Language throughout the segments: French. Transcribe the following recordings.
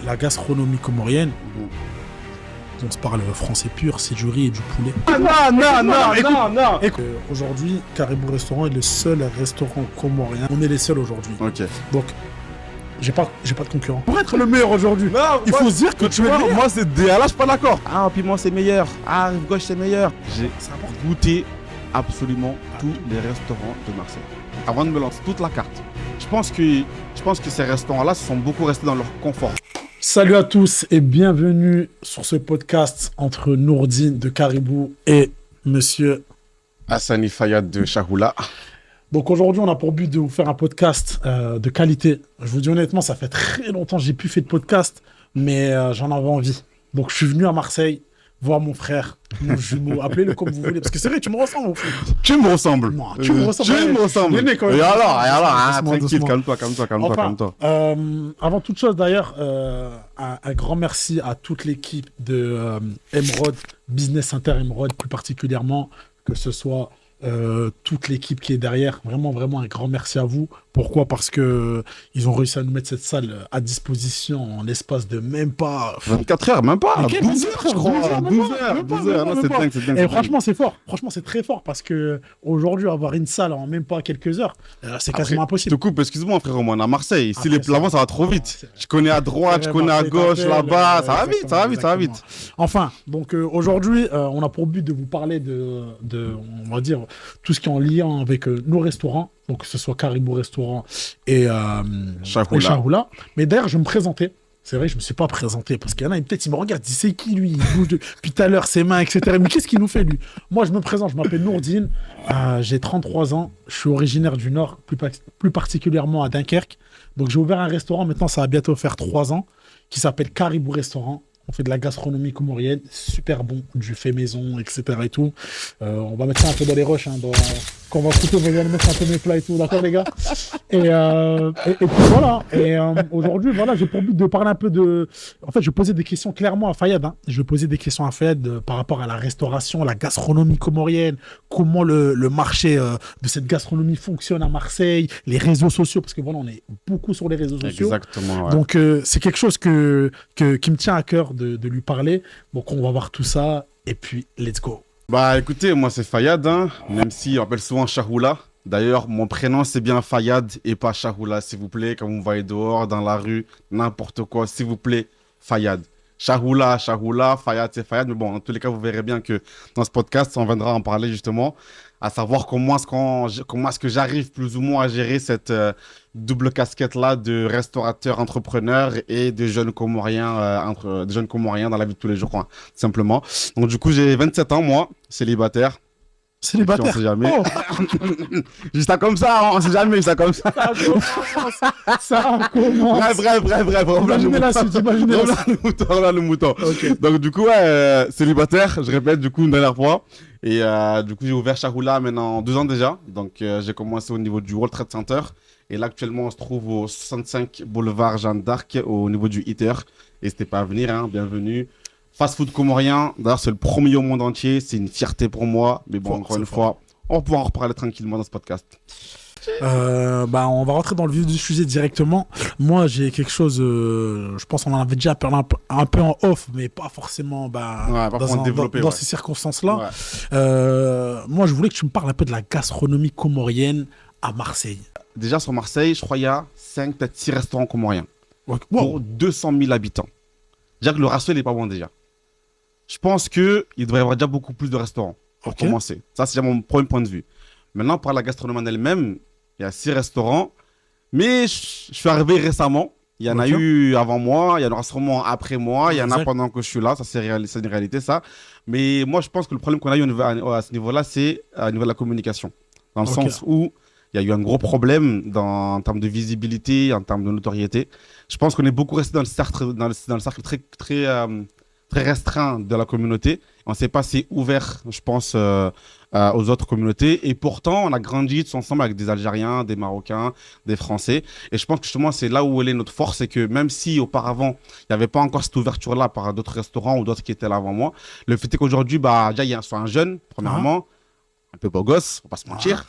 la gastronomie comorienne. On se parle français pur, c'est du riz et du poulet. Non. Aujourd'hui, Caribou Restaurant est le seul restaurant comorien. On est les seuls aujourd'hui. Ok. Donc, j'ai pas de concurrent. Pour être le meilleur aujourd'hui, il faut se dire que tu es meilleur. Moi, c'est DA, là, je suis pas d'accord. Ah, piment, c'est meilleur. Ah, rive gauche, c'est meilleur. J'ai goûté absolument tous les restaurants de Marseille. Avant de me lancer toute la carte. Je pense que ces restaurants-là se sont beaucoup restés dans leur confort. Salut à tous et bienvenue sur ce podcast entre Nourdine de Caribou et Monsieur Hassani Fayad de Chahoula. Donc aujourd'hui, on a pour but de vous faire un podcast de qualité. Je vous dis honnêtement, ça fait très longtemps que j'ai plus fait de podcast, mais j'en avais envie. Donc je suis venu à Marseille voir mon frère, mon jumeau, appelez-le comme vous voulez, parce que c'est vrai, tu me ressembles au fond. Tu me ressembles. Non, tu me ressembles. Tu me ressembles. Et alors, tranquille, calme-toi. Avant toute chose d'ailleurs, un grand merci à toute l'équipe de Emerald, Business Inter Emerald plus particulièrement, que ce soit toute l'équipe qui est derrière. Vraiment un grand merci à vous. Pourquoi ? Parce que ils ont réussi à nous mettre cette salle à disposition en l'espace de même pas 24 heures, même pas. 12 heures, je crois. 12 heures. Non, c'est dingue. Et franchement, c'est fort. Franchement, c'est très fort parce que aujourd'hui, avoir une salle en même pas quelques heures, c'est quasiment impossible. Je te coupe, excuse-moi, frérot, moi, on est à Marseille. Si l'avant, ça va trop vite. Je connais à droite, je connais à gauche, là-bas. Ça va vite. Enfin, donc aujourd'hui, on a pour but de vous parler de on va dire, tout ce qui est en lien avec nos restaurants. Donc, que ce soit Caribou Restaurant et Chahoula. Mais d'ailleurs, je vais me présenter. C'est vrai, je ne me suis pas présenté parce qu'il y en a, peut-être, il me regarde, il dit c'est qui lui, il bouge depuis tout à l'heure, ses mains, etc. Mais qu'est-ce qu'il nous fait lui ? Moi, je me présente, je m'appelle Nourdine, j'ai 33 ans, je suis originaire du Nord, plus particulièrement à Dunkerque. Donc, j'ai ouvert un restaurant, maintenant, ça va bientôt faire 3 ans, qui s'appelle Caribou Restaurant. On fait de la gastronomie comorienne, super bon, du fait maison, etc. et tout. On va mettre ça un peu dans les roches, quand on va couper, on va aller mettre un peu mes plats et tout, d'accord les gars ? Et puis voilà. Et aujourd'hui, voilà, j'ai pour but de parler un peu de... En fait, je vais poser des questions clairement à Fayad. Je vais poser des questions à Fayad par rapport à la restauration, la gastronomie comorienne, comment le marché de cette gastronomie fonctionne à Marseille, les réseaux sociaux, parce que voilà, on est beaucoup sur les réseaux sociaux. Exactement, ouais. Donc, c'est quelque chose qui me tient à cœur de lui parler. Donc, on va voir tout ça. Et puis, let's go. Bah écoutez, moi c'est Fayad, même si on m'appelle souvent Chahoula. D'ailleurs, mon prénom c'est bien Fayad et pas Chahoula, s'il vous plaît. Quand vous voyez dehors, dans la rue, n'importe quoi, s'il vous plaît, Fayad. Chahoula, Fayad, c'est Fayad. Mais bon, en tous les cas, vous verrez bien que dans ce podcast, on viendra en parler justement, à savoir comment est-ce que j'arrive plus ou moins à gérer cette double casquette-là de restaurateur, entrepreneur et de jeunes Comoriens, dans la vie de tous les jours, quoi, simplement. Donc du coup, j'ai 27 ans, moi, célibataire. Célibataire. On sait jamais. Oh. Juste ça comme ça, on sait jamais, juste ça comme ça. Ça commence. Bref. Imaginez la suite. Le mouton. Okay. Donc du coup, célibataire, je répète du coup une dernière fois. Et du coup, j'ai ouvert Chahoula maintenant 2 ans déjà. Donc j'ai commencé au niveau du World Trade Center. Et là, actuellement, on se trouve au 65 boulevard Jeanne d'Arc, au niveau du Eater. N'hésitez pas à venir, bienvenue. Fast food comorien, d'ailleurs, c'est le premier au monde entier. C'est une fierté pour moi. Mais bon, encore une fois, on va pouvoir en reparler tranquillement dans ce podcast. On va rentrer dans le vif du sujet directement. Moi, j'ai quelque chose, je pense qu'on en avait déjà parlé un peu en off, mais pas forcément dans ces circonstances-là. Ouais. Moi, je voulais que tu me parles un peu de la gastronomie comorienne à Marseille. Déjà, sur Marseille, je crois qu'il y a 5, peut-être 6 restaurants comoriens pour 200 000 habitants. Déjà que le ratio, il n'est pas bon déjà. Je pense qu'il devrait y avoir déjà beaucoup plus de restaurants pour commencer. Ça, c'est déjà mon premier point de vue. Maintenant, par la gastronomie en elle-même, il y a 6 restaurants. Mais je suis arrivé récemment. Il y en a eu avant moi, il y en aura sûrement après moi, il y en a pendant que je suis là. Ça, c'est une réalité, ça. Mais moi, je pense que le problème qu'on a eu à ce niveau-là, c'est au niveau de la communication. Dans le sens où il y a eu un gros problème en termes de visibilité, en termes de notoriété. Je pense qu'on est beaucoup resté dans le cercle très restreint de la communauté. On ne s'est pas assez ouvert, je pense, aux autres communautés. Et pourtant, on a grandi tous ensemble avec des Algériens, des Marocains, des Français. Et je pense que justement, c'est là où elle est notre force. C'est que même si auparavant, il n'y avait pas encore cette ouverture-là par d'autres restaurants ou d'autres qui étaient là avant moi, le fait est qu'aujourd'hui, déjà, il y a soit un jeune, premièrement, un peu beau gosse, on va pas se mentir.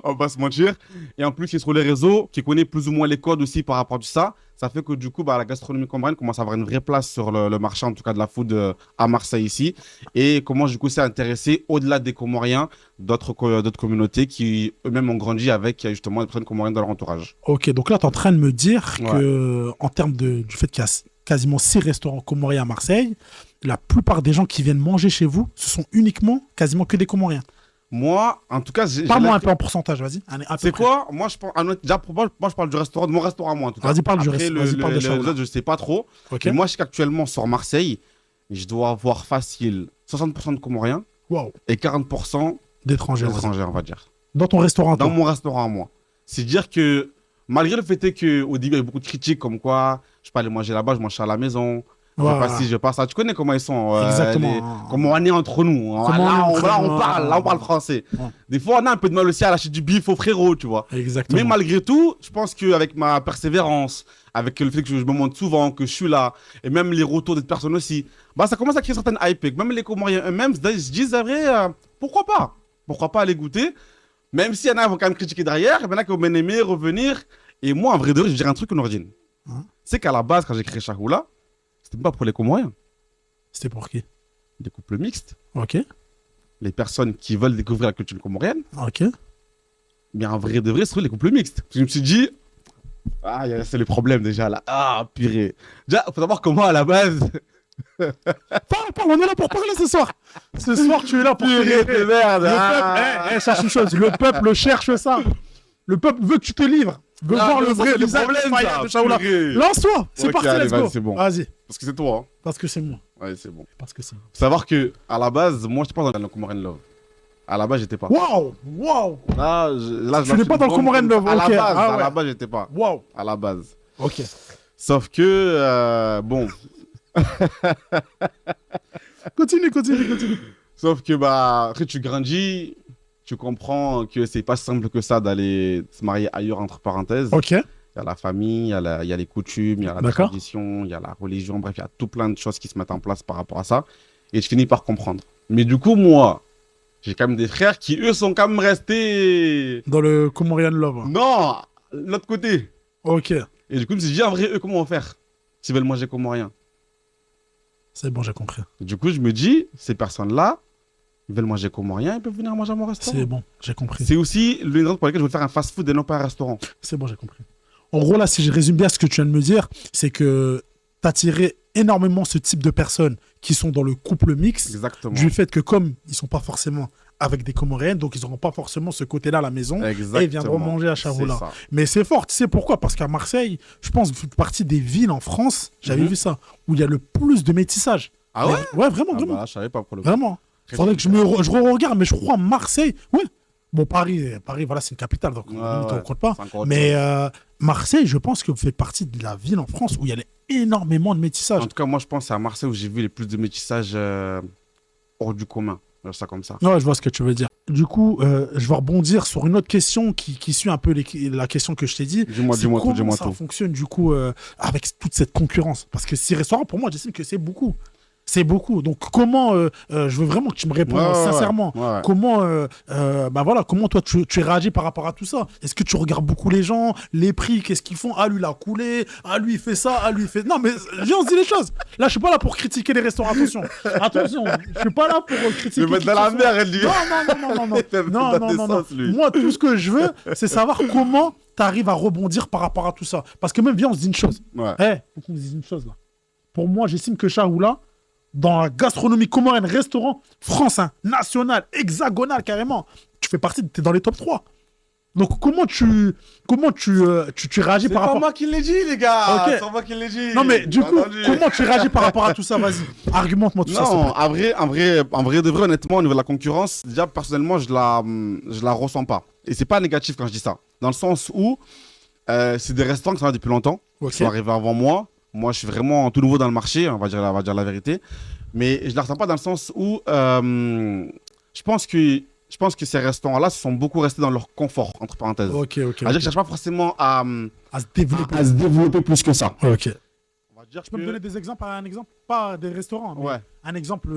On va pas se mentir. Et en plus, qui est sur les réseaux, qui connaît plus ou moins les codes aussi par rapport à ça. Ça fait que du coup, la gastronomie comorienne commence à avoir une vraie place sur le marché, en tout cas de la food à Marseille ici. Et comment du coup c'est intéressé au-delà des Comoriens, d'autres communautés qui eux-mêmes ont grandi avec justement des personnes comoriennes dans leur entourage. Ok, donc là, tu es en train de me dire que en termes du fait qu'il y a quasiment 6 restaurants comoriens à Marseille, la plupart des gens qui viennent manger chez vous, ce sont uniquement quasiment que des Comoriens. Moi, en tout cas, parle-moi un peu en pourcentage, vas-y. C'est quoi? Moi, je parle du restaurant, de mon restaurant à moi, en tout cas. Vas-y, parle du restaurant. Les autres, je sais pas trop. Okay. Mais moi, je sais qu'actuellement, sur Marseille, je dois avoir facile 60% de Comoriens et 40% d'étrangers, on va dire. Dans ton restaurant? Dans mon restaurant à moi. C'est dire que, malgré le fait qu'au début, il y a beaucoup de critiques comme quoi je peux aller manger là-bas, je mange à la maison. Je passe ci, je passe ça. Tu connais comment ils sont. Exactement. Comment on est entre nous. Là, on parle français. Ouais. Des fois, on a un peu de mal aussi à lâcher du bif au frérot, tu vois. Exactement. Mais malgré tout, je pense qu'avec ma persévérance, avec le fait que je me montre souvent, que je suis là, et même les retours des personnes aussi, ça commence à créer certaines hype. Même les Comoriens eux-mêmes se disent, pourquoi pas? Pourquoi pas aller goûter? Même s'il y en a qui vont quand même critiquer derrière, il y en a qui vont bien aimer, revenir. Et moi, en vrai de vrai, je dirais un truc, Nourdine. C'est qu'à la base, quand j'ai créé Shahoula, c'était pas pour les Comoriens. C'était pour qui? Les couples mixtes. Ok. Les personnes qui veulent découvrir la culture comorienne. Ok. Mais en vrai de vrai, c'est les couples mixtes. Parce que je me suis dit, c'est le problème déjà là. Ah, purée. Déjà, faut savoir comment à la base. Parle, on est là pour parler ce soir. Ce soir, tu es là pour purée de merde. Le peuple, sache une chose, le peuple cherche ça. Le peuple veut que tu te livres. Veut voir le vrai visage de Shahoula. Lance-toi, c'est parti, let's go. Bon. Vas-y. Parce que c'est toi. Hein. Parce que c'est moi. Ouais, c'est bon. Parce que c'est moi. Faut savoir que à la base, moi, j'étais pas dans le Comorian Love. À la base, j'étais pas. Waouh. Là, tu n'es pas dans le Comorian Love. À la base, j'étais pas. Waouh. À la base. Ok. Sauf que bon. Continue. Sauf que après tu grandis, tu comprends que c'est pas simple que ça d'aller se marier ailleurs entre parenthèses. Ok. Il y a la famille, il y a les coutumes, il y a la tradition, il y a la religion, bref, il y a tout plein de choses qui se mettent en place par rapport à ça. Et je finis par comprendre. Mais du coup, moi, j'ai quand même des frères qui, eux, sont quand même restés... Dans le Comorian Love. Non, l'autre côté. Ok. Et du coup, je me suis dit, en vrai, eux, comment vont faire s'ils veulent manger comorien? C'est bon, j'ai compris. Du coup, je me dis, ces personnes-là, ils veulent manger comorien, ils peuvent venir manger à mon restaurant. C'est bon, j'ai compris. C'est aussi l'une des raisons pour lesquelles je veux faire un fast-food et non pas un restaurant. C'est bon, j'ai compris. En gros, là, si je résume bien ce que tu viens de me dire, c'est que tu as tiré énormément ce type de personnes qui sont dans le couple mixte. Exactement. Du fait que comme ils ne sont pas forcément avec des Comoriennes, donc ils n'auront pas forcément ce côté-là à la maison. Exactement. Et ils viendront manger à Shahoula. Mais c'est fort, tu sais pourquoi? Parce qu'à Marseille, je pense que c'est partie des villes en France, j'avais vu ça, où il y a le plus de métissage. Ah ouais? Ouais, vraiment. Bah, je savais pas pour le coup. Vraiment. Faudrait que je regarde, mais je crois Marseille, ouais. Bon, Paris, voilà, c'est une capitale, donc on ne compte pas. Mais Marseille, je pense que fait partie de la ville en France où il y a énormément de métissage. En tout cas, moi, je pense que c'est à Marseille où j'ai vu les plus de métissage hors du commun. Ça comme ça. Ouais, je vois ce que tu veux dire. Du coup, je vais rebondir sur une autre question qui suit un peu la question que je t'ai dit. Dis-moi tout. Comment ça fonctionne du coup avec toute cette concurrence? Parce que 6 restaurants, pour moi, j'estime que c'est beaucoup. C'est beaucoup. Donc, comment, je veux vraiment que tu me répondes sincèrement, comment, voilà, comment toi, tu réagis par rapport à tout ça? Est-ce que tu regardes beaucoup les gens, les prix, qu'est-ce qu'ils font? Ah, lui, il a coulé. Ah, lui, il fait ça. Ah, lui, il fait... Non, mais viens, on se dit les choses. Là, je suis pas là pour critiquer les restaurants. Attention. Je suis pas là pour critiquer. Je vais mettre dans la mer, elle dit. Non. Moi, tout ce que je veux, c'est savoir comment tu arrives à rebondir par rapport à tout ça. Parce que même, viens, on se dit une chose. Faut qu'on se dise une chose, là. Pour moi, j'estime que Shahoula, dans la gastronomie comorienne, restaurant, France, national, hexagonal carrément, tu fais partie, tu es dans les top 3. Donc comment tu réagis par rapport... C'est pas moi qui l'ai dit, les gars. Okay. C'est pas moi qui l'ai dit. Non mais du coup, comment tu réagis par rapport à tout ça? Vas-y, argumente-moi tout ça. Non, en vrai, de vrai, honnêtement, au niveau de la concurrence, déjà, personnellement, je la ressens pas. Et c'est pas négatif quand je dis ça. Dans le sens où c'est des restaurants qui sont là depuis longtemps, qui sont arrivés avant moi. Moi, je suis vraiment tout nouveau dans le marché, on va dire la vérité. Mais je ne la ressens pas dans le sens où je pense que ces restaurants-là sont beaucoup restés dans leur confort, entre parenthèses. Ok. Je ne cherche pas forcément à se développer plus que ça. Ok. On va Tu peux me donner des exemples, un exemple, pas des restaurants, mais un exemple.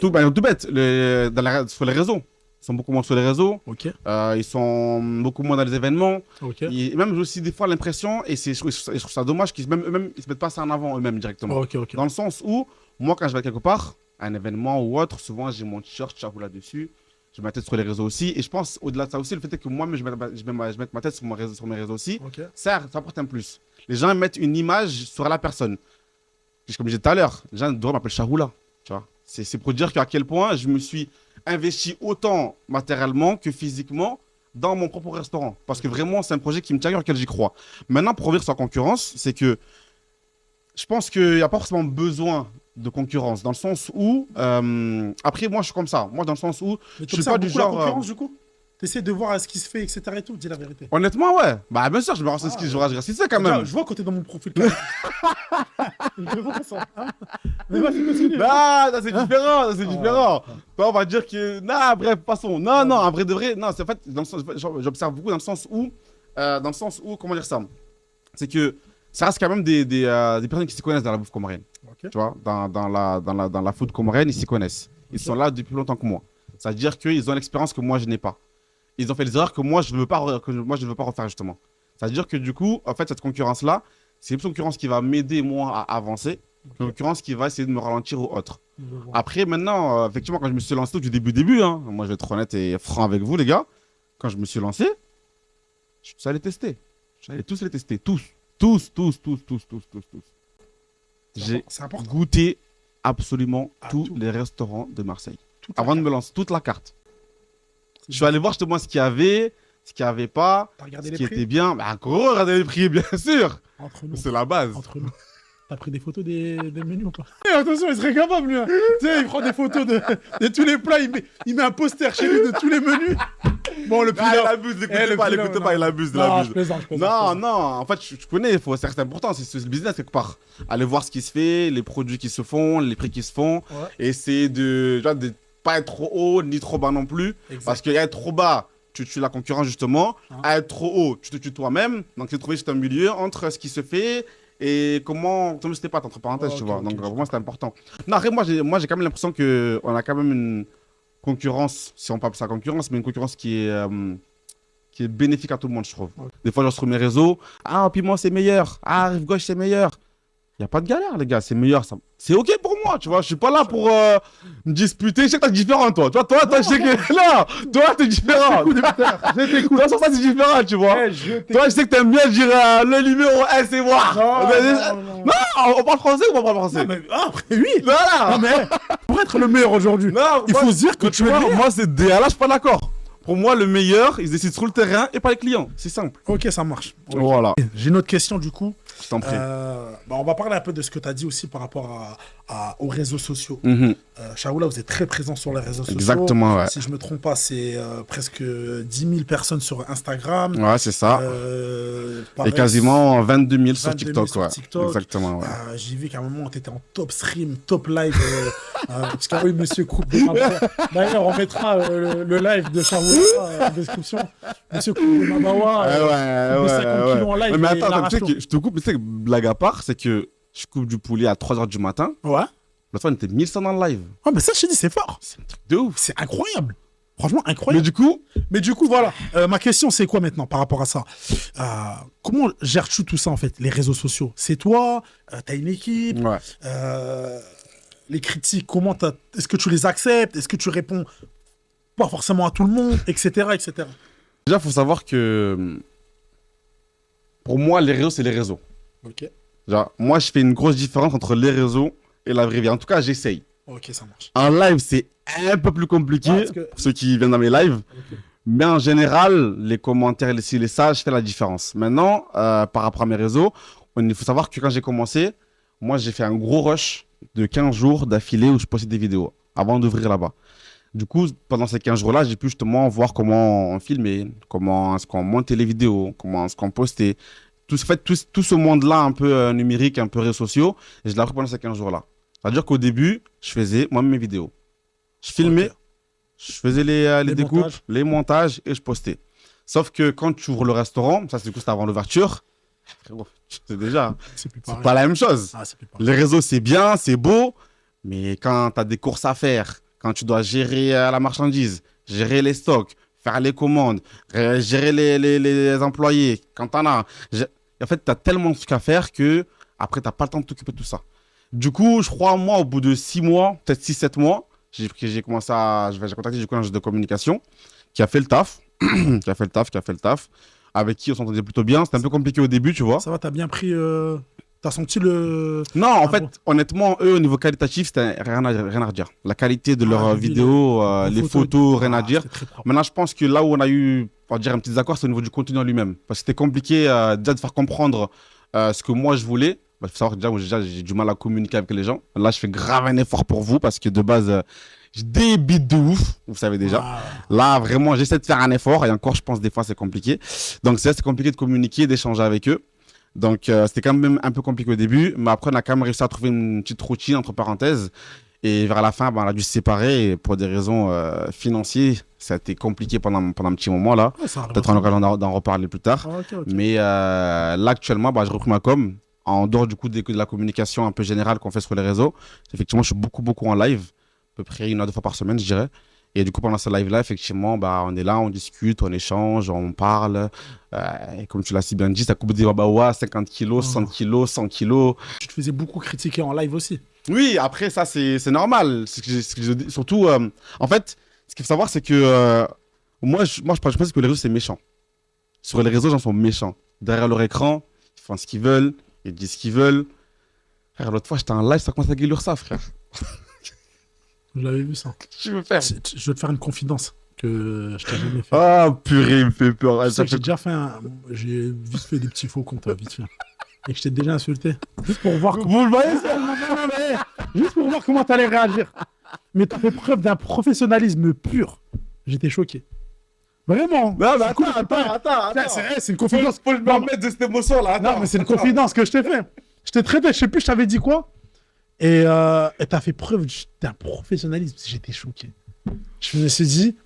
Tout bête, sur les réseaux. Ils sont beaucoup moins sur les réseaux. Ils sont beaucoup moins dans les événements. Et même aussi des fois l'impression, et je trouve ça dommage qu'ils ne se mettent pas ça en avant eux-mêmes directement. Dans le sens où, moi quand je vais quelque part, un événement ou autre, souvent j'ai mon t-shirt Chahoula dessus. Je mets ma tête sur les réseaux aussi. Et je pense, au-delà de ça aussi, le fait est que moi, je mette ma tête sur mes réseaux aussi, ça apporte un plus. Les gens mettent une image sur la personne. Comme je disais tout à l'heure, les gens doivent m'appeler Chahoula. C'est pour dire à quel point je me suis investi autant matériellement que physiquement dans mon propre restaurant. Parce que vraiment, c'est un projet qui me tient à cœur, auquel j'y crois. Maintenant, pour revenir sur la concurrence, c'est que je pense qu'il n'y a pas forcément besoin de concurrence, dans le sens où... après, moi, je suis comme ça. Moi, dans le sens où... Mais je suis pas du genre... la concurrence, du coup tu essaies de voir ce qui se fait, etc. et tout, dis la vérité. Honnêtement, ouais. Bah, bien sûr, je me renseigne ce qui se reste. C'est ça, quand même. Je vois quand t'es dans mon profil. Je vois ça. Mais vas-y, continue. Ah, c'est différent, c'est différent. On va dire que... Non, bref, passons. Non, en vrai de vrai, non, c'est en fait... J'observe beaucoup dans le sens où... comment dire ça? C'est que ça reste quand même des personnes qui s'y connaissent dans la bouffe comorienne. Tu vois, dans la food comorienne, ils s'y connaissent. Ils sont là depuis plus longtemps que moi. C'est-à-dire qu'ils ont l'expérience que moi, je n'ai pas. Ils ont fait des erreurs que moi, je ne veux pas refaire, justement. C'est-à-dire que du coup, en fait, cette concurrence-là, c'est une concurrence qui va m'aider, moi, à avancer. Une concurrence qui va essayer de me ralentir ou autre. Après, maintenant, effectivement, quand je me suis lancé du début, hein, moi, je vais être honnête et franc avec vous, les gars. Quand je me suis lancé, je suis allé tester. J'allais tous les tester. Tous. J'ai goûté absolument tous les restaurants de Marseille. Avant de me lancer, toute la carte. Je suis allé voir justement ce qu'il y avait, ce qu'il n'y avait pas, ce qui était bien. Bah, gros, regardez les prix, bien sûr. C'est la base. Entre nous. T'as pris des photos des menus ou pas? Attention, il serait capable, lui. Hein. Tu sais, il prend des photos de tous les plats, il met un poster chez lui de tous les menus. Bon, le pilote. Il abuse, l'écoutez pas, il abuse. Je plaisante. Non, en fait, je connais, c'est important, c'est le business quelque part. Aller voir ce qui se fait, les produits qui se font, les prix qui se font. Et essayer de pas être trop haut ni trop bas non plus. Parce qu'à être trop bas, tu tues la concurrence justement. À être trop haut, tu te tues toi-même. Donc, c'est trouver juste un milieu entre ce qui se fait et comment tomber sur tes pattes, entre parenthèses, tu vois. Donc, pour moi, c'est important. Non, après, moi, j'ai quand même l'impression qu'on a quand même une concurrence, si on parle de sa concurrence, mais une concurrence qui est bénéfique à tout le monde, je trouve. Des fois, je sur mes réseaux, Piment, c'est meilleur. Rive Gauche, c'est meilleur. Il n'y a pas de galère, les gars, c'est meilleur. C'est OK pour moi, tu vois. Je suis pas là pour me disputer. Je sais que t'es différent, toi. Toi, je sais que. Non, toi, t'es différent. Je t'écoute. Toi, ça, c'est différent, tu vois. Toi, je sais que t'aimes bien dire le numéro 1, c'est moi. Non, on parle français ou on parle français? Après, oui. Voilà. Non, mais pour être le meilleur aujourd'hui, il faut se dire que tu es. Moi, c'est DA, là, je suis pas d'accord. Pour moi, le meilleur, ils décident sur le terrain et pas les clients. C'est simple. Ok, ça marche. Okay. Voilà. J'ai une autre question du coup. Je t'en prie. On va parler un peu de ce que tu as dit aussi par rapport aux réseaux sociaux. Chahoula, vous êtes très présent sur les réseaux sociaux. Exactement, ouais. Si je ne me trompe pas, c'est presque 10 000 personnes sur Instagram. Ouais, c'est ça. Et quasiment 22 000 sur TikTok. Sur TikTok. Exactement, ouais. J'ai vu qu'à un moment, tu étais en top stream, top live. Parce qu'il y a eu Monsieur Coupe. D'ailleurs, on mettra le live de Chahoula en description. Monsieur Coupe de Mabawa. Ouais. 50 kilos en live. Mais attends, tu sais que je te coupe, mais tu sais que blague à part, c'est que je coupe du poulet à 3 h du matin. Ouais. L'autre fois, on était 1100 dans le live. Ah, mais ça, je te dis, c'est fort. C'est un truc de ouf. C'est incroyable. Franchement, incroyable. Mais du coup, voilà. Ma question, c'est quoi maintenant par rapport à ça? Comment gères-tu tout ça, en fait, les réseaux sociaux? C'est toi? T'as une équipe? Ouais. Les critiques, est-ce que tu les acceptes? Est-ce que tu réponds pas forcément à tout le monde, etc., etc. Déjà, il faut savoir que pour moi, les réseaux, c'est les réseaux. Ok. Genre, moi, je fais une grosse différence entre les réseaux et la vraie vie. En tout cas, j'essaye. Ok, ça marche. En live, c'est un peu plus compliqué pour ceux qui viennent dans mes lives. Okay. Mais en général, les commentaires, les ça, je fais la différence. Maintenant, par rapport à mes réseaux, il faut savoir que quand j'ai commencé, moi, j'ai fait un gros rush de 15 jours d'affilée où je postais des vidéos avant d'ouvrir là-bas. Du coup, pendant ces 15 jours-là, j'ai pu justement voir comment on filmait, comment est-ce qu'on montait les vidéos, comment est-ce qu'on postait. Tout ce monde-là un peu numérique, un peu réseaux sociaux, et je l'ai appris pendant ces 15 jours-là. C'est-à-dire qu'au début, je faisais moi-même mes vidéos. Je filmais, je faisais les découpes, montages. Les montages et je postais. Sauf que quand tu ouvres le restaurant, ça c'est du coup c'était avant l'ouverture, Frérot, c'est déjà, C'est plus c'est pareil. pas la même chose. Ah, c'est plus pareil. Les réseaux, c'est bien, c'est beau, mais quand tu as des courses à faire, quand tu dois gérer la marchandise, gérer les stocks, faire les commandes, gérer les employés, quand tu en as. En fait, tu as tellement de trucs à faire que après, tu n'as pas le temps de t'occuper de tout ça. Du coup, je crois, moi, au bout de 6 mois, peut-être 6-7 mois, j'ai commencé à. J'ai contacté du coup un agent de communication qui a fait le taf, qui a fait le taf, avec qui on s'entendait plutôt bien. C'était un peu compliqué au début, tu vois. Ça va, t'as bien pris. T'as senti le. Non, en Ah fait, bon. honnêtement, eux, au niveau qualitatif, c'était rien à redire. La qualité de leurs j'ai vu vidéos, les photos, rien à Ah, dire. c'était très propre. Maintenant, je pense que là où on a eu, on va dire, un petit désaccord, c'est au niveau du contenu en lui-même. Parce que c'était compliqué déjà de faire comprendre ce que moi je voulais. Il faut savoir que déjà, j'ai du mal à communiquer avec les gens. Là, je fais grave un effort pour vous parce que de base, je débite de ouf, vous savez déjà. Ah, Là, vraiment, j'essaie de faire un effort et encore, je pense, des fois, c'est compliqué. Donc, c'est compliqué de communiquer, d'échanger avec eux. Donc, c'était quand même un peu compliqué au début, mais après, on a quand même réussi à trouver une petite routine, entre parenthèses. Et vers la fin, on a dû se séparer et pour des raisons financières. Ça a été compliqué pendant un petit moment là. ouais, ça arrive Peut-être on aura l'occasion d'en reparler plus tard. Ah, ok. Mais là, actuellement, j'ai repris ma com. En dehors du coup de la communication un peu générale qu'on fait sur les réseaux. Effectivement, je suis beaucoup en live. À peu près 1 à 2 fois par semaine, je dirais. Et du coup, pendant ce live-là, effectivement, on est là, on discute, on échange, on parle. Et comme tu l'as si bien dit, ça coupe des ouais, 50 kilos, 60 kilos, 100 kilos. Tu te faisais beaucoup critiquer en live aussi. Oui, après, ça, c'est normal. Surtout, en fait, ce qu'il faut savoir, c'est que moi, je pense que les réseaux, c'est méchant. Sur les réseaux, les gens sont méchants. Derrière leur écran, ils font ce qu'ils veulent, ils disent ce qu'ils veulent. Frère, l'autre fois, j'étais en live, ça commence à gueuler ça, frère. Je l'avais vu ça. Qu'est-ce que tu veux faire? Je vais te faire une confidence que je t'ai jamais fait. Ah, purée, il me fait peur. Tu sais que j'ai déjà fait j'ai vite fait des petits faux comptes, vite fait. Et que je t'ai déjà insulté. Juste pour voir Vous le voyez, ça? Juste pour voir comment t'allais réagir. Mais t'as fait preuve d'un professionnalisme pur. J'étais choqué. Vraiment. Non, mais cool, attends. C'est vrai, c'est une confidence. Faut le permettre de cette émotion-là. Non, mais c'est une confidence que je t'ai fait. Je t'ai traité, je sais plus, je t'avais dit quoi. Et t'as fait preuve d'un professionnalisme. J'étais choqué. Je me suis dit,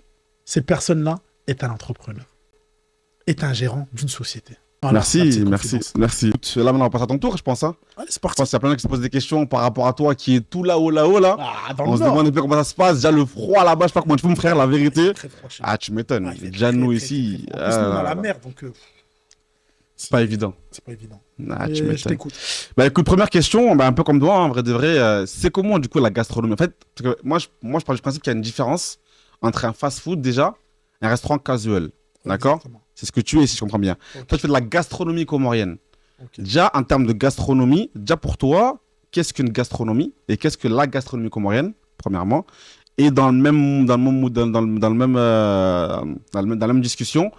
cette personne-là est un entrepreneur. Est un gérant d'une société. Voilà, Merci. Là, maintenant, on va passer à ton tour, je pense. Hein. Allez, c'est Je parti. pense qu'il y a plein de gens qui se posent des questions par rapport à toi qui est tout là-haut, là. Ah, dans On le se Nord. demande un peu comment ça se passe. Déjà, le froid là-bas, je sais pas comment tu fais, mon frère, la vérité. Très froid chez Ah, tu m'étonnes. nous. Ah, il fait Déjà, très, nous très, ici. très froid. En plus, nous, on est à la mer, donc C'est pas évident. c'est pas évident. Ah, Mais tu je m'étonnes. t'écoute. Bah écoute, première question, un peu comme toi, en vrai de vrai, c'est comment du coup la gastronomie? En fait, parce que moi, je pars du principe qu'il y a une différence entre un fast-food déjà et un restaurant casual. D'accord? Exactement. C'est ce que tu es, si je comprends bien. Ok. Toi, tu fais de la gastronomie comorienne. Ok. Déjà, en termes de gastronomie, déjà pour toi, qu'est-ce qu'une gastronomie et qu'est-ce que la gastronomie comorienne, premièrement? Et dans la même discussion,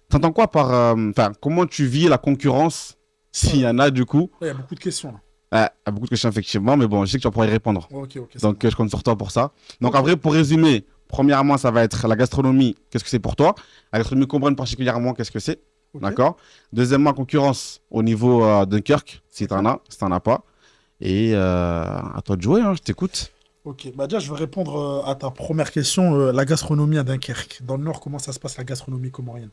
t'entends quoi par, comment tu vis la concurrence, s'il y en a du coup? Il y a beaucoup de questions là. Il y a beaucoup de questions effectivement, mais bon, je sais que tu vas pouvoir y répondre. Ok. Donc, je compte sur toi pour ça. Donc, en vrai, pour résumer, premièrement, ça va être la gastronomie, qu'est-ce que c'est pour toi? La gastronomie comorienne particulièrement, qu'est-ce que c'est? Ok. D'accord? Deuxièmement, concurrence au niveau Dunkerque, si t'en as pas. Et à toi de jouer, hein, je t'écoute. Ok, bah déjà je vais répondre à ta première question, la gastronomie à Dunkerque. Dans le Nord, comment ça se passe la gastronomie comorienne?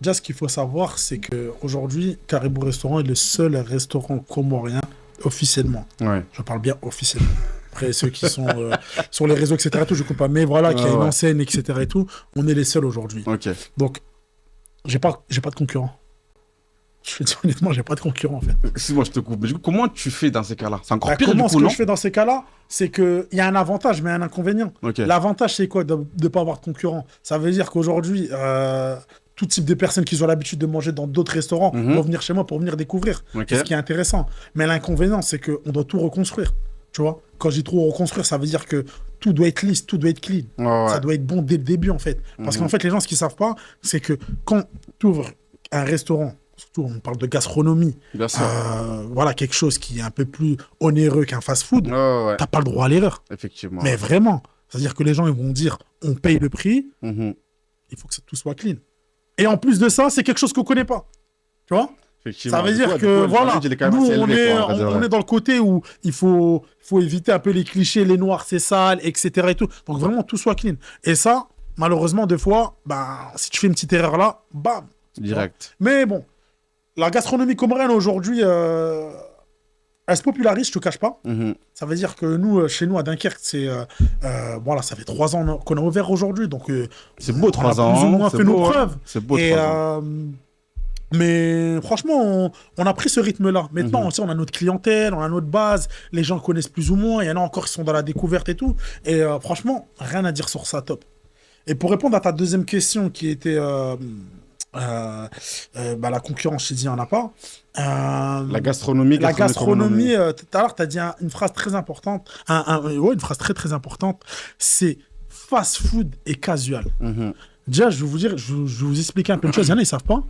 Déjà, ce qu'il faut savoir, c'est qu'aujourd'hui, Caribou Restaurant est le seul restaurant comorien officiellement. Ouais. Je parle bien officiellement. Après, ceux qui sont sur les réseaux, etc., tout, je ne coupe pas. Mais voilà, qui a une enseigne, etc., et tout, on est les seuls aujourd'hui. Ok. Donc, j'ai pas de concurrent. Je te dis honnêtement, j'ai pas de concurrent en fait. Excuse-moi, je te coupe. Mais du coup, comment tu fais dans ces cas-là? C'est encore pire Comment du ce coup, que non? je fais dans ces cas-là, c'est qu'il y a un avantage, mais un inconvénient. Ok. L'avantage, c'est quoi de ne pas avoir de concurrent? Ça veut dire qu'aujourd'hui, tout type de personnes qui ont l'habitude de manger dans d'autres restaurants vont venir chez moi pour venir découvrir. Ok. C'est ce qui est intéressant. Mais l'inconvénient, c'est qu'on doit tout reconstruire. Tu vois? Quand je dis tout reconstruire, ça veut dire que tout doit être lisse, tout doit être clean. Ouais. Ça doit être bon dès le début, en fait. Parce qu'en fait, les gens, ce qu'ils savent pas, c'est que quand tu ouvres un restaurant, surtout on parle de gastronomie, Bien sûr. voilà, quelque chose qui est un peu plus onéreux qu'un fast-food, Ouais. t'as pas le droit à l'erreur. Effectivement. Mais vraiment. C'est-à-dire que les gens, ils vont dire, on paye le prix, Mhm. il faut que tout soit clean. Et en plus de ça, c'est quelque chose qu'on connaît pas. Tu vois? Effectivement. Ça veut Du dire coup, que, le voilà, challenge, il est quand même nous, assez on élevé, est, quoi, en vrai de on vrai. est dans le côté où il faut éviter un peu les clichés, les noirs, c'est sale, etc. et tout. Donc vraiment, tout soit clean. Et ça, malheureusement, des fois, ben, si tu fais une petite erreur là, bam. Direct. Mais bon, la gastronomie comorienne aujourd'hui, elle se popularise, je te cache pas. Ça veut dire que nous, chez nous, à Dunkerque, voilà, ça fait 3 ans qu'on a ouvert aujourd'hui. Donc, c'est beau, 3 ans. Plus ou moins fait nos preuves. C'est beau, 3 ans. Mais franchement, on a pris ce rythme-là. Maintenant, on a notre clientèle, on a notre base, les gens connaissent plus ou moins, il y en a encore qui sont dans la découverte et tout. Et franchement, rien à dire sur ça, top. Et pour répondre à ta deuxième question qui était la concurrence, je t'ai dit, il n'y en a pas. La gastronomie. Tout à l'heure, tu as dit une phrase très importante, une phrase très très importante, c'est fast-food et casual. Déjà, je vais vous expliquer un peu de choses, il y en a, ils ne savent pas.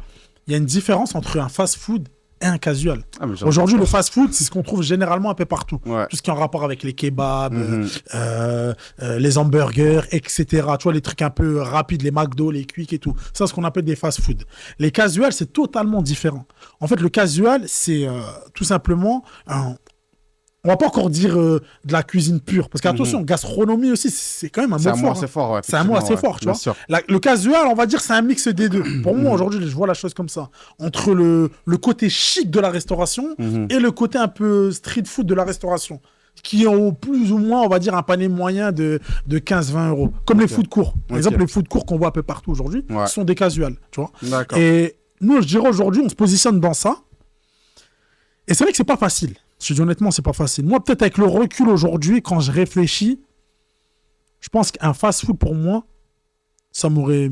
Il y a une différence entre un fast-food et un casual. Aujourd'hui, le fast-food, c'est ce qu'on trouve généralement un peu partout. Ouais. Tout ce qui est en rapport avec les kebabs, les hamburgers, etc. Tu vois, les trucs un peu rapides, les McDo, les Quick et tout. Ça, c'est ce qu'on appelle des fast-food. Les casuals, c'est totalement différent. En fait, le casual, c'est tout simplement on va pas encore dire de la cuisine pure. Parce qu'attention, gastronomie aussi, c'est quand même un mot fort. C'est un mot assez fort, ouais. C'est un mot assez fort, tu vois. Le casual, on va dire, c'est un mix des deux. Pour moi, aujourd'hui, je vois la chose comme ça. Entre le côté chic de la restauration et le côté un peu street food de la restauration. Qui ont plus ou moins, on va dire, un panier moyen de 15-20 euros. Comme les food courts. Par exemple, les food courts qu'on voit un peu partout aujourd'hui sont des casuals, tu vois. D'accord. Et nous, je dirais aujourd'hui, on se positionne dans ça. Et c'est vrai que c'est pas facile. Je dis honnêtement, c'est pas facile. Moi, peut-être avec le recul aujourd'hui, quand je réfléchis, je pense qu'un fast-food pour moi, ça m'aurait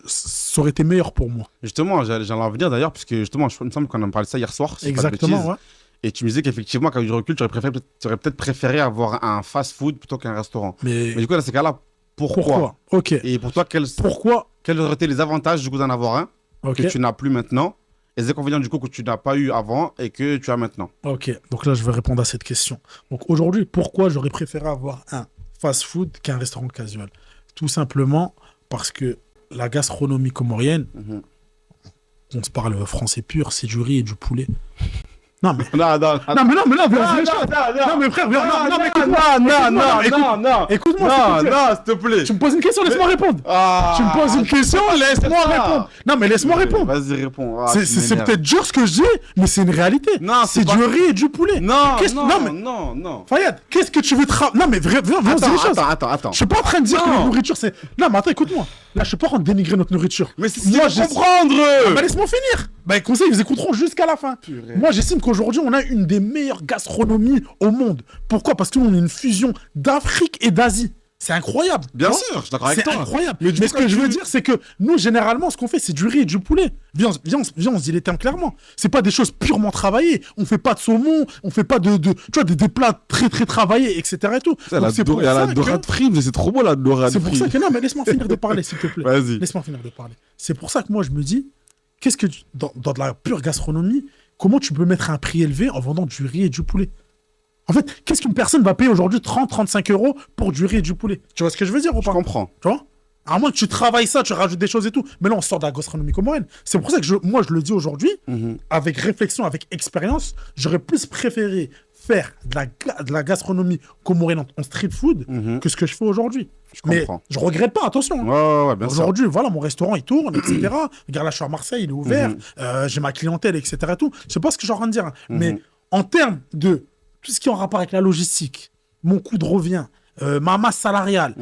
ça aurait été meilleur pour moi. Justement, j'allais en venir d'ailleurs, parce que justement, il me semble qu'on en parlait de ça hier soir. Exactement, ouais. Et tu me disais qu'effectivement, quand du recul, tu aurais peut-être préféré avoir un fast-food plutôt qu'un restaurant. Mais du coup, dans ces cas-là, pourquoi Ok. Et pour toi, quels auraient été les avantages du coup d'en avoir un que tu n'as plus maintenant? Et les inconvénients du coup que tu n'as pas eu avant et que tu as maintenant. Ok, donc là je vais répondre à cette question. Donc aujourd'hui, pourquoi j'aurais préféré avoir un fast-food qu'un restaurant casual? Tout simplement parce que la gastronomie comorienne, on se parle français pur, c'est du riz et du poulet. Non mais non mais frère, écoute-moi, s'il te plaît. Tu me poses une question, laisse-moi répondre. Tu me poses une question, laisse-moi répondre. Non mais laisse-moi répondre. Vas-y, réponds. C'est peut-être dur ce que je dis, mais c'est une réalité. Non, c'est du riz et du poulet. Non. Fayad, qu'est-ce que tu veux Non mais viens, on se dit les choses. Attends. Je suis pas en train de dire que la nourriture c'est. Non mais attends, écoute-moi. Là, je suis pas en train de dénigrer notre nourriture. Mais c'est comprendre. Bah laisse-moi finir. Bah conseil, ils écouteront jusqu'à la fin. Purée. Moi, j'estime qu'aujourd'hui, on a une des meilleures gastronomies au monde. Pourquoi? Parce qu'on est une fusion d'Afrique et d'Asie. C'est incroyable. Bien sûr, je suis d'accord avec toi. C'est incroyable. Mais ce que je veux dire, c'est que nous, généralement, ce qu'on fait, c'est du riz et du poulet. Viens, on se dit les termes clairement. C'est pas des choses purement travaillées. On fait pas de saumon, on fait pas tu vois, des plats très très travaillés, etc. Et tout. Il y a la dorade frite, mais c'est trop beau la dorade frite. C'est pour ça que non, mais laisse-moi finir de parler, s'il te plaît. Vas-y. Laisse-moi finir de parler. C'est pour ça que moi, je me dis, dans de la pure gastronomie, comment tu peux mettre un prix élevé en vendant du riz et du poulet? En fait, qu'est-ce qu'une personne va payer aujourd'hui 30-35 euros pour du riz et du poulet? Tu vois ce que je veux dire ou pas? Je comprends. Tu vois? À moins que tu travailles ça, tu rajoutes des choses et tout. Mais là, on sort de la gastronomie comorienne. C'est pour ça que moi, je le dis aujourd'hui, avec réflexion, avec expérience, j'aurais plus préféré faire de la gastronomie comorienne en street food que ce que je fais aujourd'hui. Mais je regrette pas, attention. Ouais, bien sûr. Aujourd'hui, voilà, mon restaurant, il tourne, etc. Regarde, là, je suis à Marseille, il est ouvert. J'ai ma clientèle, etc. Et tout. Je sais pas ce que je suis en train de dire. Mais en termes de tout ce qui est en rapport avec la logistique, mon coût de revient, ma masse salariale,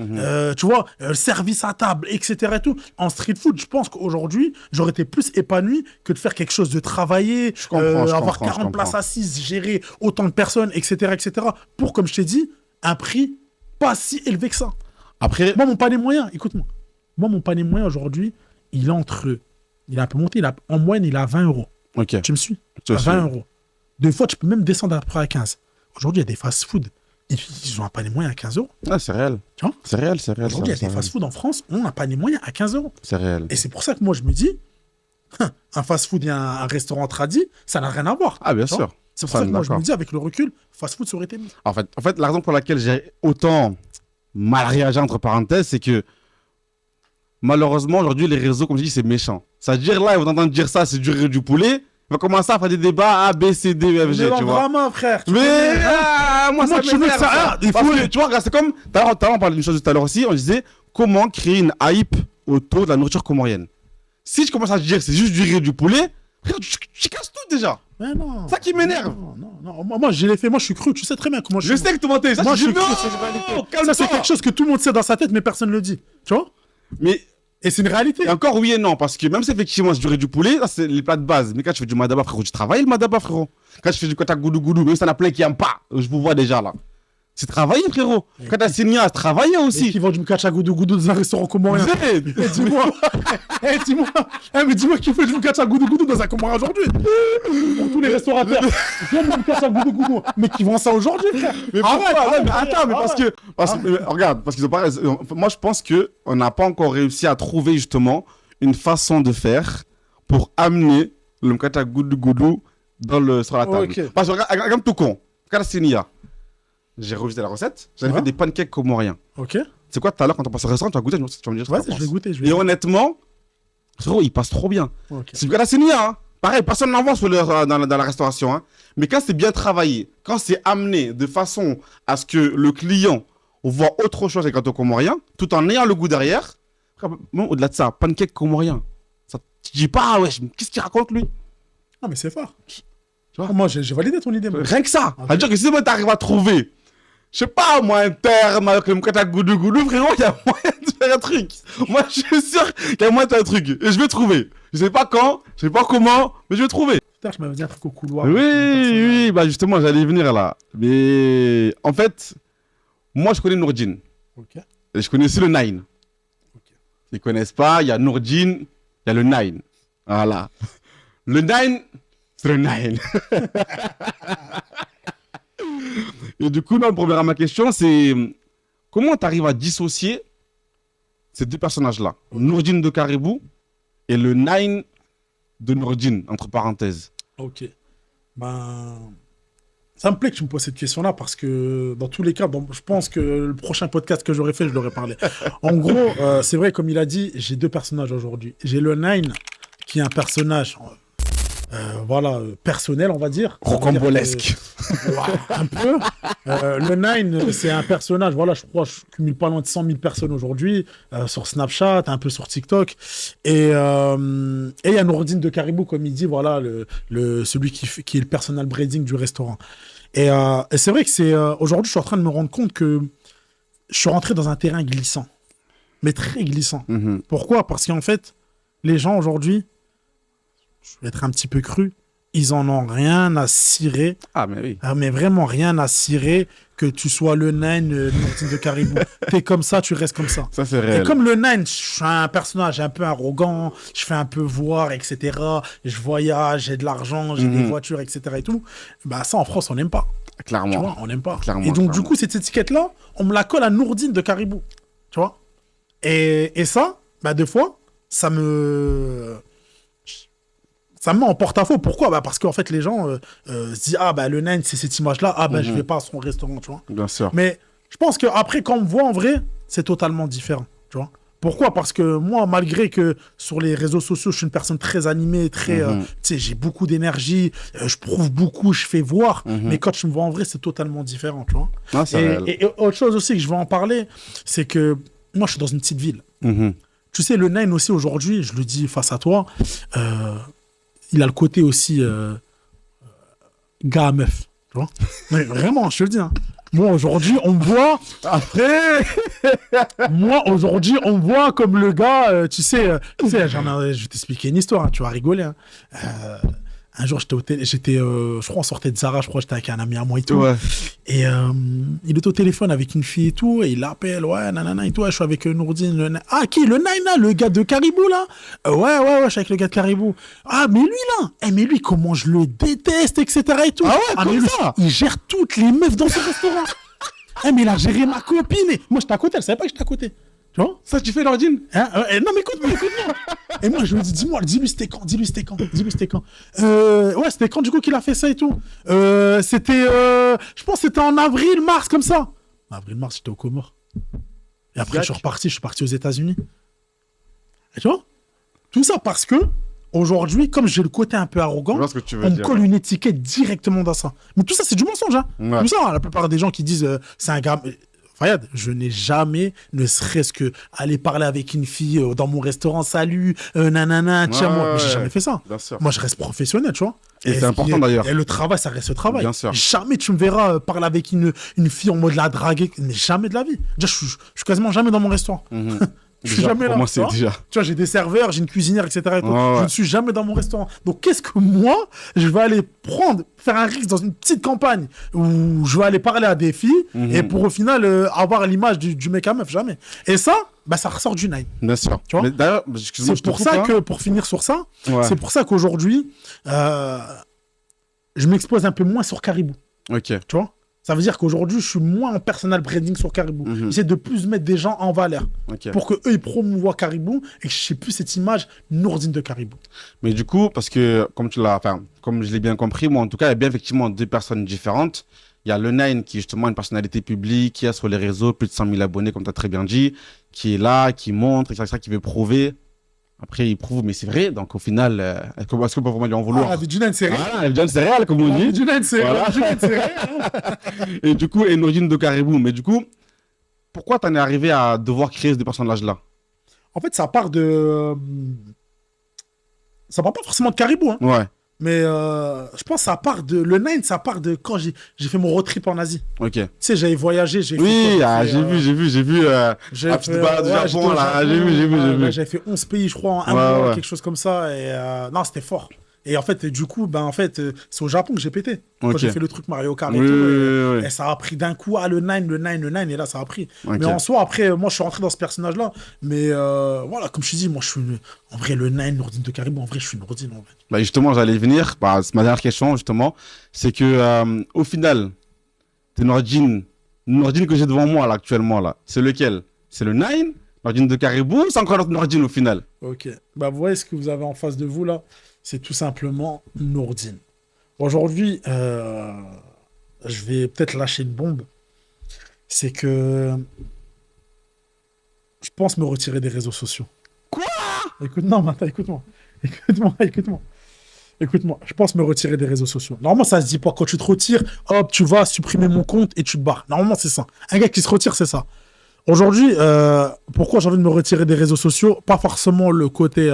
tu vois, service à table, etc. Et tout. En street food, je pense qu'aujourd'hui, j'aurais été plus épanoui que de faire quelque chose de travaillé, avoir 40 places assises, gérer autant de personnes, etc., etc. Pour, comme je t'ai dit, un prix pas si élevé que ça. Après, moi, mon panier moyen, écoute-moi. Moi, mon panier moyen aujourd'hui, il est un peu monté, en moyenne, il est à 20 euros. Ok. Tu me suis? À 20 euros. Des fois, tu peux même descendre après à 15. Aujourd'hui, il y a des fast-food. Ils ont un panier moyen à 15 euros. Ah, c'est réel. Tu vois? C'est réel. Aujourd'hui, il y a des fast-food en France, on a un panier moyen à 15 euros. C'est réel. Et c'est pour ça que moi, je me dis, un fast-food et un restaurant tradit, ça n'a rien à voir. Ah, bien sûr. C'est pour ça que moi, je me dis, avec le recul, fast-food, ça aurait été mieux. En fait, la raison pour laquelle j'ai autant mal réagi, entre parenthèses, c'est que malheureusement, aujourd'hui, les réseaux, comme je dis, c'est méchant. C'est-à-dire, là, ils vont entendre dire ça, c'est du riz et du poulet. Il va commencer à faire des débats A, B, C, D, E, F, G, tu vois. Vraiment, frère. Mais moi, ça m'énerve, ça. Tu vois, c'est comme... Tout à l'heure, on parlait d'une chose tout à l'heure aussi. On disait comment créer une hype autour de la nourriture comorienne. Si je commence à te dire c'est juste du riz et du poulet, Frère, tu casses tout déjà. Mais non. C'est ça qui m'énerve. Non. Moi, je l'ai fait. Moi, je suis cru. Tu sais très bien comment je sais que tu m'entends. Moi, je suis cru. Ça, c'est quelque chose que tout le monde sait dans sa tête, mais personne ne le dit. Tu vois? Et c'est une réalité. Et encore oui et non, parce que même si effectivement je dirais du poulet, là c'est les plats de base. Mais quand tu fais du madaba, frérot, tu travailles le madaba, frérot. Quand tu fais du kata goudou goudou, même si t'en as plein qui n'aiment pas, je vous vois déjà là. C'est travailler, frérot. Quand t'as signé à travailler aussi. Et qui vend du mkacha goudou goudou dans un restaurant comorien. Dis-moi. Mais dis-moi qui fait du mkacha goudou goudou dans un comorien aujourd'hui. Pour tous les restaurateurs. Ils vendent du mkacha goudou goudou. Mais qui vendent ça aujourd'hui, frère. Mais attends, mais parce que regarde, parce qu'ils ont pas. Moi, je pense que on n'a pas encore réussi à trouver justement une façon de faire pour amener le mkacha goudou goudou sur la table. Okay. Parce que regarde tout con. Quand t'as signé. J'ai revisité la recette. J'avais fait des pancakes comoriens. Ok. C'est quoi tout à l'heure quand on passe au restaurant, tu vas goûter, tu vas me dire. Ouais, je vais goûter. Et honnêtement, frérot, il passe trop bien. Okay. C'est du Galassinia, hein. Pareil, personne n'en vend dans la restauration. Hein. Mais quand c'est bien travaillé, quand c'est amené de façon à ce que le client voit autre chose avec un gâteau comorien, tout en ayant le goût derrière, même au-delà de ça, pancake comorien. Ça, tu dis pas, ah ouais, qu'est-ce qu'il raconte lui? Ah, mais c'est fort. Tu vois, moi, j'ai validé ton idée. Moi. Rien que ça. C'est-à-dire que si tu arrives à trouver. Je sais pas, moi, un terme avec le mkata goudou goudou, frérot, il y a moyen de faire un truc. Moi, je suis sûr qu'il y a moyen de faire un truc. Et je vais trouver. Je sais pas quand, je sais pas comment, mais je vais trouver. Putain, je m'avais dit un truc au couloir. Oui, bah justement, j'allais y venir là. Mais en fait, moi, je connais Nourdine. Ok. Et je connais aussi le Nine. Ok. Ils connaissent pas, il y a Nourdine, il y a le Nine. Voilà. Le Nine, c'est le Nine. Et du coup, non, pour revenir à ma question, c'est comment tu arrives à dissocier ces deux personnages-là, Nourdine de Caribou et le Nine de Nourdine, entre parenthèses. Ok. Ben, ça me plaît que tu me poses cette question-là parce que dans tous les cas, je pense que le prochain podcast que j'aurais fait, je l'aurais parlé. En gros, c'est vrai, comme il a dit, j'ai deux personnages aujourd'hui. J'ai le Nine, qui est un personnage... personnel, on va dire. Rocambolesque. Un peu. Le Nine, c'est un personnage, voilà, je crois, je cumule pas loin de 100 000 personnes aujourd'hui, sur Snapchat, un peu sur TikTok. Et il y a Nourdine de Caribou, comme il dit, voilà, celui qui est le personal branding du restaurant. Et c'est vrai que aujourd'hui, je suis en train de me rendre compte que je suis rentré dans un terrain glissant. Mais très glissant. Mm-hmm. Pourquoi? Parce qu'en fait, les gens aujourd'hui, je vais être un petit peu cru, ils en ont rien à cirer. Ah, mais oui. Mais vraiment rien à cirer que tu sois le Nine, Nourdine de Caribou. T'es comme ça, tu restes comme ça. Ça, c'est réel. Et comme le Nine, je suis un personnage un peu arrogant, je fais un peu voir, etc. Je voyage, j'ai de l'argent, j'ai des voitures, etc. Et tout. Bah, ça, en France, on n'aime pas. Clairement. Tu vois, on n'aime pas. Clairement, et donc, du coup, cette étiquette-là, on me la colle à Nourdine de Caribou. Tu vois? Et ça, bah, des fois, ça me met en porte-à-faux. Pourquoi? Bah parce qu'en fait, les gens se disent « Ah, bah le Nine, c'est cette image-là. Ah, bah je vais pas à son restaurant. » Tu vois. Bien sûr. Mais je pense qu'après, quand on me voit en vrai, c'est totalement différent. Tu vois. Pourquoi? Parce que moi, malgré que sur les réseaux sociaux, je suis une personne très animée, très, tu sais, j'ai beaucoup d'énergie, je prouve beaucoup, je fais voir. Mais quand tu me vois en vrai, c'est totalement différent. Tu vois. Ah, et autre chose aussi que je veux en parler, c'est que moi, je suis dans une petite ville. Tu sais, le Nine aussi, aujourd'hui, je le dis face à toi, il a le côté aussi gars à meuf, tu vois. Mais vraiment, je te le dis. Hein. Moi, aujourd'hui, on me voit... Après... Moi, aujourd'hui, on me voit comme le gars... tu sais, je vais t'expliquer une histoire, hein, tu vas rigoler. Hein. Un jour, je crois, on sortait de Zara, je crois, j'étais avec un ami à moi et tout. Ouais. Et il était au téléphone avec une fille et tout, et il l'appelle, ouais, nanana et tout, je suis avec Nourdine. Ah, qui? Le Nine, là, le gars de Caribou, là? Ouais, je suis avec le gars de Caribou. Ah, mais lui, là, mais lui, comment je le déteste, etc. et tout. Ah ouais, comme lui, ça. Il gère toutes les meufs dans ce restaurant. Mais il a géré ma copine. Et moi, j'étais à côté, elle savait pas que j'étais à côté. Tu vois? Ça, tu fais Nourdine? Non, mais écoute-moi. Et moi, je lui dis, dis-lui, c'était quand? Ouais, c'était quand, du coup, qu'il a fait ça et tout? C'était, je pense, c'était en avril, mars, comme ça. Avril, mars, j'étais au Comores. Et après, je suis parti aux États-Unis. Et tu vois? Tout ça parce que, aujourd'hui, comme j'ai le côté un peu arrogant, on me colle une étiquette directement dans ça. Mais tout ça, c'est du mensonge, hein. Ouais. Tout ça, la plupart des gens qui disent, c'est un gars... Fayad, je n'ai jamais, ne serait-ce que aller parler avec une fille dans mon restaurant, salut, nanana, tiens, moi, j'ai jamais fait ça. Moi, je reste professionnel, tu vois. Et c'est important d'ailleurs. Et le travail, ça reste le travail. Bien sûr. Jamais tu me verras parler avec une fille en mode la draguer, mais jamais de la vie. Déjà, je suis quasiment jamais dans mon restaurant. Je suis jamais là. Moi, c'est déjà. Tu vois, j'ai des serveurs, j'ai une cuisinière, etc. Je ne suis jamais dans mon restaurant. Donc, qu'est-ce que moi, je vais aller faire un risque dans une petite campagne où je vais aller parler à des filles et pour au final avoir l'image du mec à meuf, jamais. Et ça, ça ressort du Nine. Bien sûr. Tu vois. Mais d'ailleurs, c'est pour ça que, pour finir sur ça, c'est pour ça qu'aujourd'hui, je m'expose un peu moins sur Caribou. Ok. Tu vois. Ça veut dire qu'aujourd'hui, je suis moins en personal branding sur Caribou. J'essaie de plus mettre des gens en valeur pour qu'eux, ils promouvoient Caribou et que je n'ai plus cette image Nourdine de Caribou. Mais du coup, parce que, comme je l'ai bien compris, moi, en tout cas, il y a bien effectivement deux personnes différentes. Il y a le Nine qui est justement une personnalité publique, qui a sur les réseaux plus de 100 000 abonnés, comme tu as très bien dit, qui est là, qui montre, etc., qui veut prouver. Après, il prouve, mais c'est vrai. Donc, au final, est-ce qu'on peut vraiment lui en vouloir? La vie du Nine, c'est réel. Voilà, la vie du Nine, c'est réel, comme on dit. La vie du Nine, c'est réel. Et du coup, et Nourdine de Caribou. Mais du coup, pourquoi t'en es arrivé à devoir créer ce personnage-là? En fait, ça part de... Ça part pas forcément de Caribou, hein. Ouais. Mais je pense que ça part de... Le Nine, ça part de quand j'ai fait mon road trip en Asie. Ok. Tu sais, j'avais voyagé, j'ai vu. J'ai vu. La petite balade du Japon, là. J'ai vu. J'avais fait 11 pays, je crois, en un mois, quelque chose comme ça. Et non, c'était fort. Et en fait, du coup, c'est au Japon que j'ai pété. Quand j'ai fait le truc Mario Kart et tout. Et ça a pris d'un coup, le Nine, et là, ça a pris. Mais en soi, après, moi, je suis rentré dans ce personnage-là. Mais voilà, comme je te dis, moi, je suis en vrai le Nine, Nourdine de Caribou. En vrai, je suis Nourdine, en vrai. Justement, j'allais venir. C'est ma dernière question, justement. C'est que, au final, t'es Nourdine que j'ai devant moi, là, actuellement, là. C'est lequel? C'est le Nine, Nourdine de Caribou, ou c'est encore notre Nourdine, au final? Ok. Vous voyez ce que vous avez en face de vous, là? C'est tout simplement Nourdine. Aujourd'hui, je vais peut-être lâcher une bombe. C'est que je pense me retirer des réseaux sociaux. Quoi? Écoute-moi. Écoute-moi, je pense me retirer des réseaux sociaux. Normalement, ça se dit pas. Quand tu te retires, hop, tu vas supprimer mon compte et tu te barres. Normalement, c'est ça. Un gars qui se retire, c'est ça. Aujourd'hui, pourquoi j'ai envie de me retirer des réseaux sociaux? Pas forcément le côté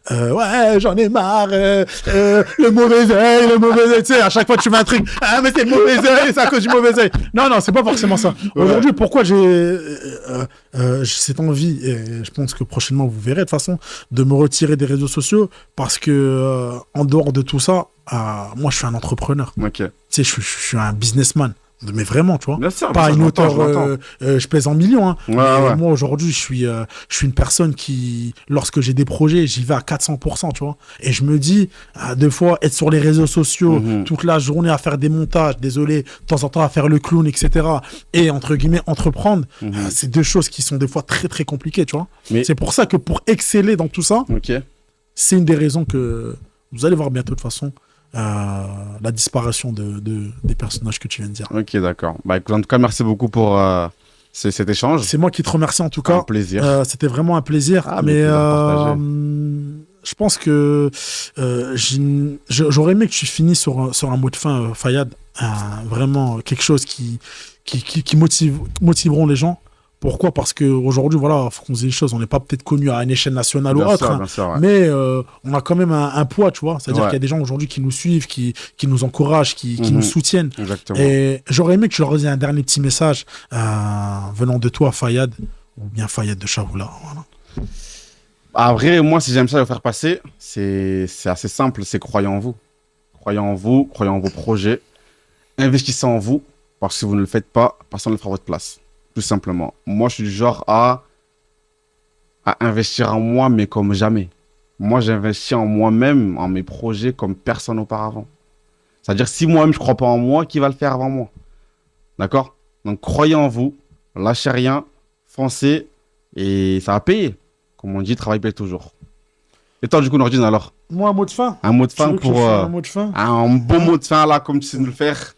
ouais, j'en ai marre, le mauvais œil, tu sais, à chaque fois tu m'intrigues, ah mais c'est le mauvais œil, c'est à cause du mauvais œil. Non, c'est pas forcément ça. Aujourd'hui, pourquoi j'ai cette envie, et je pense que prochainement vous verrez de toute façon, de me retirer des réseaux sociaux, parce que en dehors de tout ça, moi je suis un entrepreneur. Ok. Tu sais, je suis un businessman. Mais vraiment, tu vois. Bien sûr, pas une hauteur, je pèse en millions. Hein. Ouais. Moi, aujourd'hui, je suis une personne qui, lorsque j'ai des projets, j'y vais à 400%, tu vois. Et je me dis, des fois, être sur les réseaux sociaux toute la journée à faire des montages, désolé, de temps en temps à faire le clown, etc. Et, entre guillemets, entreprendre, c'est deux choses qui sont des fois très, très compliquées, tu vois. Mais... C'est pour ça que pour exceller dans tout ça, c'est une des raisons que vous allez voir bientôt, de toute façon, la disparition des personnages que tu viens de dire. Ok, d'accord. Écoute, en tout cas, merci beaucoup pour cet échange. C'est moi qui te remercie en tout cas. Un plaisir. C'était vraiment un plaisir. Mais je pense que j'aurais aimé que tu finisses sur un mot de fin, Fayad. Vraiment quelque chose qui motiveront les gens. Pourquoi? Parce qu'aujourd'hui, voilà, il faut qu'on se dise les choses. On n'est pas peut-être connu à une échelle nationale ou autre, mais on a quand même un poids, tu vois. C'est-à-dire qu'il y a des gens aujourd'hui qui nous suivent, qui nous encouragent, qui nous soutiennent. Exactement. Et j'aurais aimé que tu leur dises un dernier petit message venant de toi, Fayad, ou bien Fayad de Chahoula. Voilà. À vrai, moi, si j'aime ça le faire passer, c'est assez simple, c'est croyez en vous. Croyez en vous, croyez en vos projets. Investissez en vous, parce que si vous ne le faites pas, personne ne le fera à votre place. Tout simplement. Moi, je suis du genre à investir en moi, mais comme jamais. Moi, j'investis en moi-même, en mes projets, comme personne auparavant. C'est-à-dire, si moi-même, je ne crois pas en moi, qui va le faire avant moi? D'accord? Donc, croyez en vous, lâchez rien, foncez, et ça va payer. Comme on dit, travail paye toujours. Et toi, du coup, Nourdine, alors? Moi, un mot de fin. Un mot de fin pour... un mot de fin. Un beau mot de fin, là, comme tu sais nous le faire.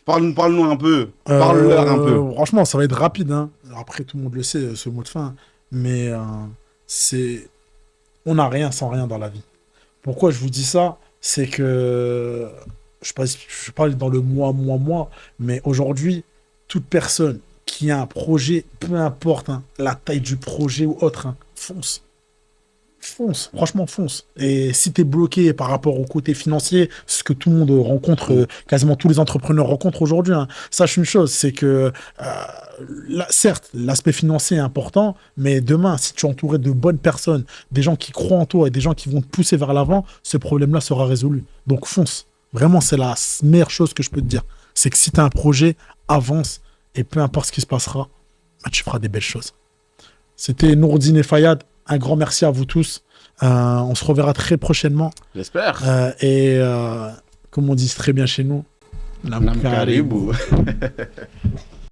Parle-nous un peu. Parle-leur un peu. Franchement, ça va être rapide. Hein. Après, tout le monde le sait, ce mot de fin. Mais c'est... On n'a rien sans rien dans la vie. Pourquoi je vous dis ça? C'est que... Je parle dans le moi, mais aujourd'hui, toute personne qu'il y a un projet, peu importe la taille du projet ou autre, fonce. Fonce, franchement, fonce. Et si tu es bloqué par rapport au côté financier, ce que tout le monde rencontre, quasiment tous les entrepreneurs rencontrent aujourd'hui, sache une chose, c'est que, certes, l'aspect financier est important, mais demain, si tu es entouré de bonnes personnes, des gens qui croient en toi et des gens qui vont te pousser vers l'avant, ce problème-là sera résolu. Donc fonce. Vraiment, c'est la meilleure chose que je peux te dire. C'est que si tu as un projet, avance, et peu importe ce qui se passera, tu feras des belles choses. C'était Nourdine et Fayad. Un grand merci à vous tous. On se reverra très prochainement. J'espère. Comme on dit très bien chez nous, Nam Karibou.